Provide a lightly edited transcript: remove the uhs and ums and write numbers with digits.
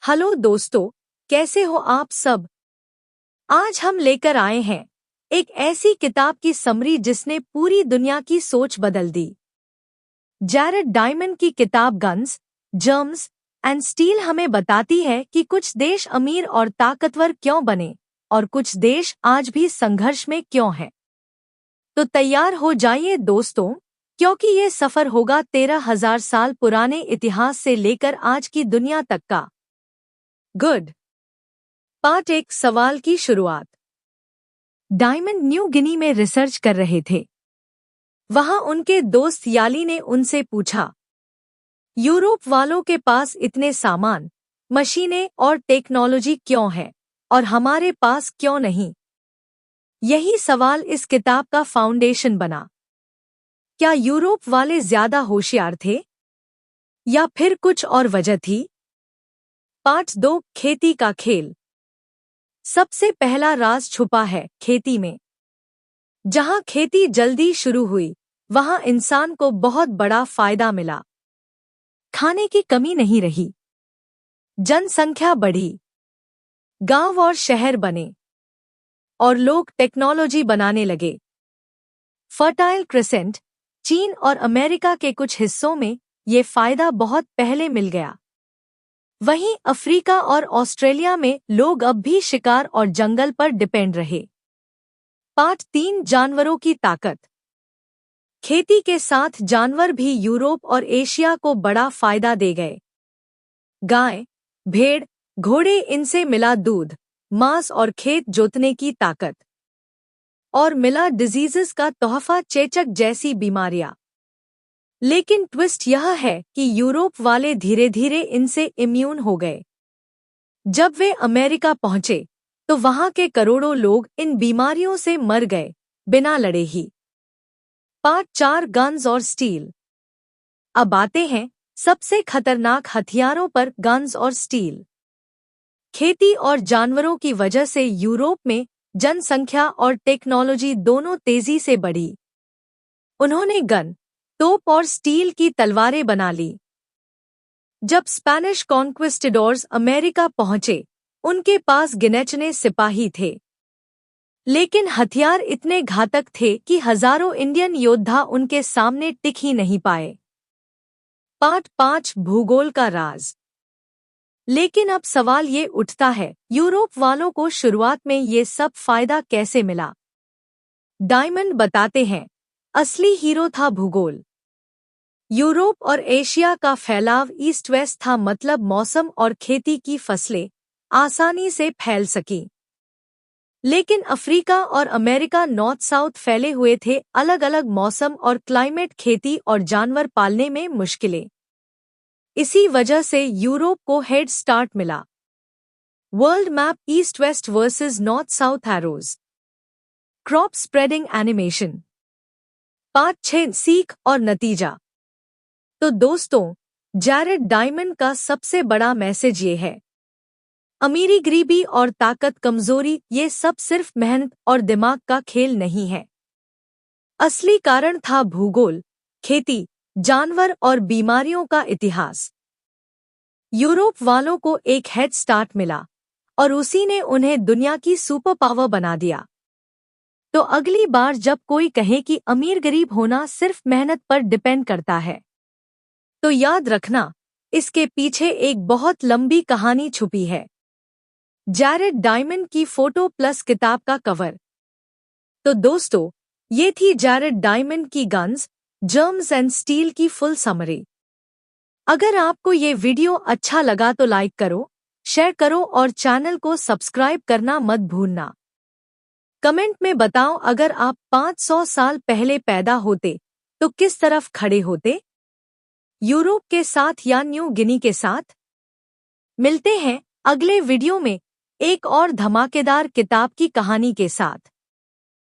Hello दोस्तों, कैसे हो आप सब। आज हम लेकर आए हैं एक ऐसी किताब की समरी जिसने पूरी दुनिया की सोच बदल दी। जैरेड डायमंड की किताब गन्स, जर्म्स एंड स्टील हमें बताती है कि कुछ देश अमीर और ताकतवर क्यों बने और कुछ देश आज भी संघर्ष में क्यों हैं। तो तैयार हो जाइए दोस्तों, क्योंकि ये सफर होगा 13,000 साल पुराने इतिहास से लेकर आज की दुनिया तक का। गुड। पार्ट 1, सवाल की शुरुआत। डायमंड न्यू गिनी में रिसर्च कर रहे थे। वहां उनके दोस्त याली ने उनसे पूछा, यूरोप वालों के पास इतने सामान, मशीनें और टेक्नोलॉजी क्यों है और हमारे पास क्यों नहीं। यही सवाल इस किताब का फाउंडेशन बना। क्या यूरोप वाले ज्यादा होशियार थे या फिर कुछ और वजह थी। पार्ट 2, खेती का खेल। सबसे पहला राज छुपा है खेती में। जहां खेती जल्दी शुरू हुई, वहां इंसान को बहुत बड़ा फायदा मिला। खाने की कमी नहीं रही, जनसंख्या बढ़ी, गांव और शहर बने और लोग टेक्नोलॉजी बनाने लगे। फर्टाइल क्रिसेंट, चीन और अमेरिका के कुछ हिस्सों में ये फायदा बहुत पहले मिल गया। वहीं अफ्रीका और ऑस्ट्रेलिया में लोग अब भी शिकार और जंगल पर डिपेंड रहे। पार्ट 3, जानवरों की ताकत। खेती के साथ जानवर भी यूरोप और एशिया को बड़ा फायदा दे गए। गाय, भेड़, घोड़े, इनसे मिला दूध, मांस और खेत जोतने की ताकत। और मिला डिजीजेस का तोहफा, चेचक जैसी बीमारियां। लेकिन ट्विस्ट यह है कि यूरोप वाले धीरे धीरे इनसे इम्यून हो गए। जब वे अमेरिका पहुंचे तो वहां के करोड़ों लोग इन बीमारियों से मर गए, बिना लड़े ही। पार्ट 4, गन्स और स्टील। अब आते हैं सबसे खतरनाक हथियारों पर, गन्स और स्टील। खेती और जानवरों की वजह से यूरोप में जनसंख्या और टेक्नोलॉजी दोनों तेजी से बढ़ी। उन्होंने गन, तोप और स्टील की तलवारें बना ली। जब स्पेनिश कॉन्क्विस्टाडोर्स अमेरिका पहुंचे, उनके पास गिनेचने सिपाही थे, लेकिन हथियार इतने घातक थे कि हजारों इंडियन योद्धा उनके सामने टिक ही नहीं पाए। पार्ट 5, भूगोल का राज। लेकिन अब सवाल ये उठता है, यूरोप वालों को शुरुआत में ये सब फायदा कैसे मिला। डायमंड बताते हैं, असली हीरो था भूगोल। यूरोप और एशिया का फैलाव ईस्ट वेस्ट था, मतलब मौसम और खेती की फसलें आसानी से फैल सकीं। लेकिन अफ्रीका और अमेरिका नॉर्थ साउथ फैले हुए थे, अलग अलग मौसम और क्लाइमेट, खेती और जानवर पालने में मुश्किलें। इसी वजह से यूरोप को हेड स्टार्ट मिला। World map, east west versus north south arrows. Crop spreading animation. Part 6, सीख और नतीजा। तो दोस्तों, जैरेड डायमंड का सबसे बड़ा मैसेज ये है, अमीरी, गरीबी और ताकत, कमजोरी, ये सब सिर्फ मेहनत और दिमाग का खेल नहीं है। असली कारण था भूगोल, खेती, जानवर और बीमारियों का इतिहास। यूरोप वालों को एक हेड स्टार्ट मिला और उसी ने उन्हें दुनिया की सुपर पावर बना दिया। तो अगली बार जब कोई कहे कि अमीर गरीब होना सिर्फ मेहनत पर डिपेंड करता है, तो याद रखना, इसके पीछे एक बहुत लंबी कहानी छुपी है। जैरेड डायमंड की फोटो प्लस किताब का कवर। तो दोस्तों, ये थी जैरेड डायमंड की गन्स, जर्म्स एंड स्टील की फुल समरी। अगर आपको ये वीडियो अच्छा लगा तो लाइक करो, शेयर करो और चैनल को सब्सक्राइब करना मत भूलना। कमेंट में बताओ, अगर आप 500 साल पहले पैदा होते तो किस तरफ खड़े होते, यूरोप के साथ या न्यू गिनी के साथ। मिलते हैं अगले वीडियो में एक और धमाकेदार किताब की कहानी के साथ।